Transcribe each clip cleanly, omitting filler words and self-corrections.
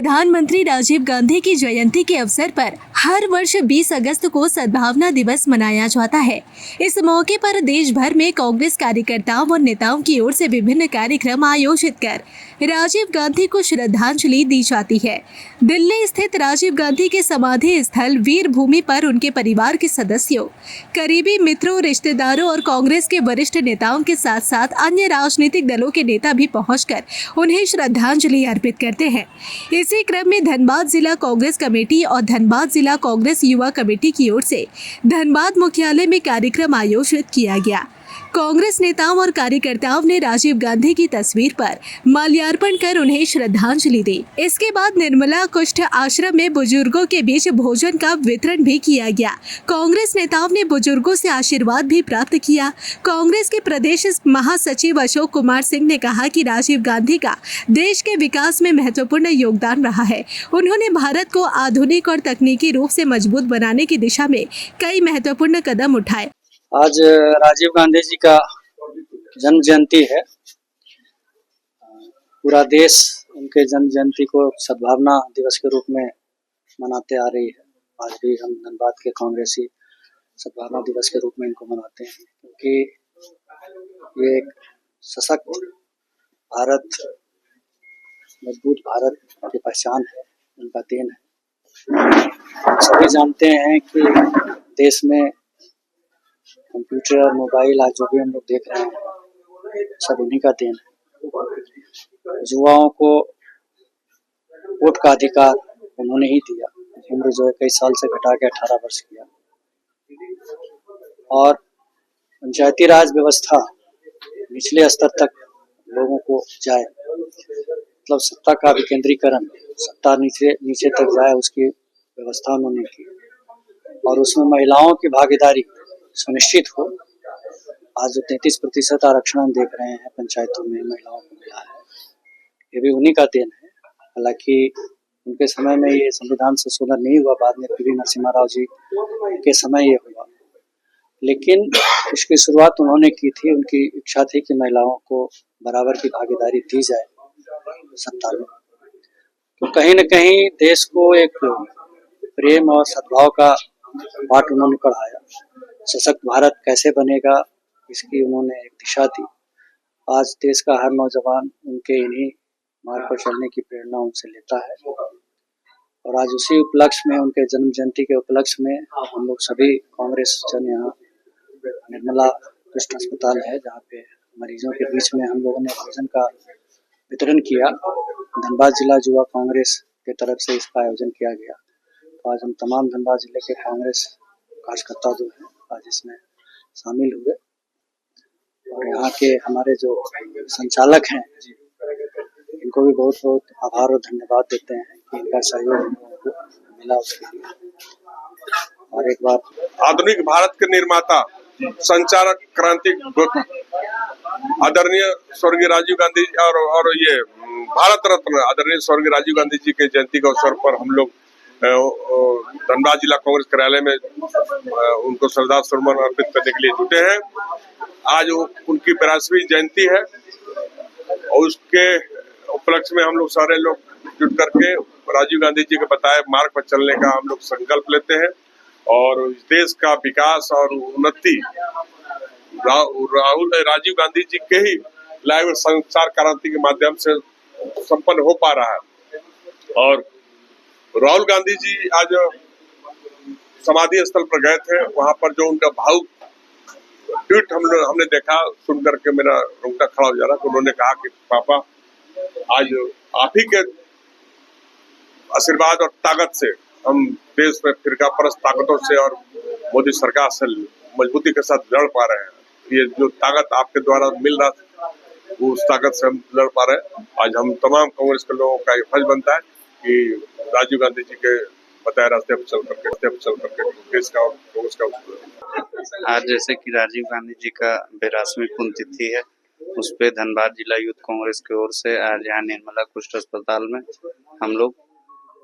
प्रधानमंत्री राजीव गांधी की जयंती के अवसर पर हर वर्ष 20 अगस्त को सद्भावना दिवस मनाया जाता है। इस मौके पर देश भर में कांग्रेस कार्यकर्ताओं और नेताओं की ओर से विभिन्न कार्यक्रम आयोजित कर राजीव गांधी को श्रद्धांजलि दी जाती है। दिल्ली स्थित राजीव गांधी के समाधि स्थल वीर भूमि पर उनके परिवार के सदस्यों, करीबी मित्रों, रिश्तेदारों और कांग्रेस के वरिष्ठ नेताओं के साथ साथ अन्य राजनीतिक दलों के नेता भी पहुंचकर उन्हें श्रद्धांजलि अर्पित करते हैं। इसी क्रम में धनबाद जिला कांग्रेस कमेटी और धनबाद जिला कांग्रेस युवा कमेटी की ओर से धनबाद मुख्यालय में कार्यक्रम आयोजित किया गया। कांग्रेस नेताओं और कार्यकर्ताओं ने राजीव गांधी की तस्वीर पर माल्यार्पण कर उन्हें श्रद्धांजलि दी। इसके बाद निर्मला कुष्ठ आश्रम में बुजुर्गों के बीच भोजन का वितरण भी किया गया। कांग्रेस नेताओं ने बुजुर्गों से आशीर्वाद भी प्राप्त किया। कांग्रेस के प्रदेश महासचिव अशोक कुमार सिंह ने कहा कि राजीव गांधी का देश के विकास में महत्वपूर्ण योगदान रहा है। उन्होंने भारत को आधुनिक और तकनीकी रूप से मजबूत बनाने की दिशा में कई महत्वपूर्ण कदम उठाए। आज राजीव गांधी जी का जन्म जयंती है। पूरा देश उनके जन्म जयंती को सद्भावना दिवस के रूप में मनाते आ रही है। आज भी हम धनबाद के कांग्रेसी सद्भावना दिवस के रूप में इनको मनाते हैं, क्योंकि ये एक सशक्त भारत, मजबूत भारत की पहचान है, उनका देन है। सभी जानते हैं कि देश में कंप्यूटर और मोबाइल आज जो भी हम लोग देख रहे हैं, सब उन्हीं का देन है। युवाओं को वोट का अधिकार उन्होंने ही दिया। उम्र जो है कई साल से घटा के 18 वर्ष किया। और पंचायती राज व्यवस्था निचले स्तर तक लोगों को जाए, मतलब सत्ता का विकेंद्रीकरण, सत्ता नीचे तक जाए, उसकी व्यवस्था उन्होंने की और उसमें महिलाओं की भागीदारी सुनिश्चित हो। आज जो 33% आरक्षण हम देख रहे हैं पंचायतों में महिलाओं को मिला है, ये भी उन्हीं का देन है। हालांकि उनके समय में ये संविधान संशोधन नहीं हुआ, बाद में पीवी नरसिम्हा राव जी के समय ये हुआ, लेकिन इसकी शुरुआत उन्होंने की थी। उनकी इच्छा थी कि महिलाओं को बराबर की भागीदारी दी जाए सत्ता में। तो कहीं न कहीं देश को एक प्रेम और सद्भाव का पाठ उन्होंने पढ़ाया। सशक्त भारत कैसे बनेगा, इसकी उन्होंने एक दिशा दी। आज देश का हर नौजवान उनके इन्हीं मार्ग पर चलने की प्रेरणा उनसे लेता है। और आज उसी उपलक्ष्य में, उनके जन्म जयंती के उपलक्ष्य में, हम लोग सभी कांग्रेस जन यहाँ निर्मला कुष्ठ अस्पताल है, जहाँ पे मरीजों के बीच में हम लोगों ने भोजन का वितरण किया। धनबाद जिला युवा कांग्रेस की तरफ से इसका आयोजन किया गया। तो आज हम तमाम धनबाद जिले के कांग्रेस कार्यकर्ता जो है आज इसमें शामिल हुए और यहाँ के हमारे जो संचालक हैं इनको भी बहुत बहुत आभार और धन्यवाद देते हैं कि इनका सहयोग मिला उसके लिए। और एक बार आधुनिक भारत के निर्माता, संचारक, क्रांति आदरणीय स्वर्गीय राजीव गांधी और ये भारत रत्न आदरणीय स्वर्गीय राजीव गांधी जी के जयंती के अवसर पर हम लोग धनबाद जिला कांग्रेस कार्यालय में उनको श्रद्धा सुमन अर्पित करने के लिए जुटे हैं। आज उनकी 82वीं जयंती है और उसके उपलक्ष्य में हम लोग सारे लोग जुट करके राजीव गांधी जी के बताए मार्ग पर चलने का हम लोग संकल्प लेते हैं और इस देश का विकास और उन्नति राजीव गांधी जी के ही लाए हुए संचार क्रांति के माध्यम से संपन्न हो पा रहा है। और राहुल गांधी जी आज समाधि स्थल पर गए थे, वहां पर जो उनका भावुक ट्वीट हमने देखा, सुन करके मेरा रोंगटा खड़ा हो जा रहा। तो उन्होंने कहा कि पापा, आज आप ही के आशीर्वाद और ताकत से हम देश में फिरका परस्त ताकतों से और मोदी सरकार से मजबूती के साथ लड़ पा रहे हैं। ये जो ताकत आपके द्वारा मिल रहा था, वो उस ताकत से हम लड़ पा रहे हैं। आज हम तमाम कांग्रेस के लोगों का ये फर्ज बनता है कि राजीव गांधी जी के बताए रास्ते पर चल करके देश का और कांग्रेस का। आज जैसे कि राजीव गांधी जी का 82वीं पुण्यतिथि है, उस पे धनबाद जिला यूथ कांग्रेस की ओर से आज यहाँ निर्मला कुष्ठ अस्पताल में हम लोग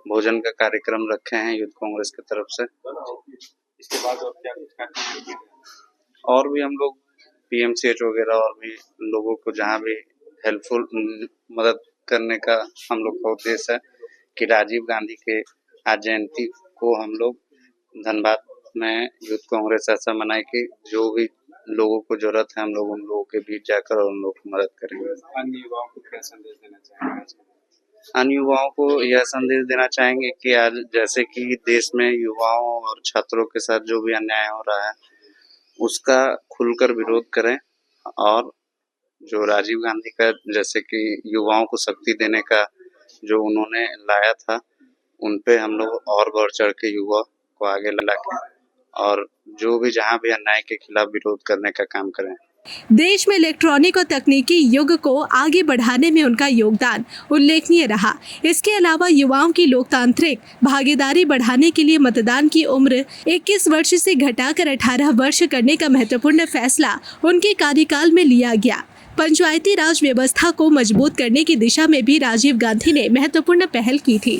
भोजन का कार्यक्रम रखे हैं यूथ कांग्रेस की तरफ से। इसके बाद और क्या कुछ कार्यक्रम? और भी हम लोग पीएमसीएच वगैरह और भी लोगों को जहाँ भी हेल्पफुल मदद करने का हम लोग का उद्देश्य है, कि राजीव गांधी के आज जयंती को हम लोग धनबाद में यूथ कांग्रेस ऐसा मनाए कि जो भी लोगों को जरूरत है हम लोग उन लोगों के बीच जाकर और उन लोगों की मदद करेंगे। अन्य युवाओं को क्या संदेश देना चाहेंगे? अन्य युवाओं को यह संदेश देना चाहेंगे कि आज जैसे कि देश में युवाओं और छात्रों के साथ जो भी अन्याय हो रहा है उसका खुलकर विरोध करें और जो राजीव गांधी का जैसे कि युवाओं को शक्ति देने का जो उन्होंने लाया था उन पे हम लोग और बढ़ चढ़ के युवा को आगे ला के और जो भी जहाँ भी अन्याय के खिलाफ विरोध करने का काम करें। देश में इलेक्ट्रॉनिक और तकनीकी युग को आगे बढ़ाने में उनका योगदान उल्लेखनीय रहा। इसके अलावा युवाओं की लोकतांत्रिक भागीदारी बढ़ाने के लिए मतदान की उम्र 21 वर्ष से घटाकर 18 वर्ष करने का महत्वपूर्ण फैसला उनके कार्यकाल में लिया गया। पंचायती राज व्यवस्था को मजबूत करने की दिशा में भी राजीव गांधी ने महत्वपूर्ण पहल की थी।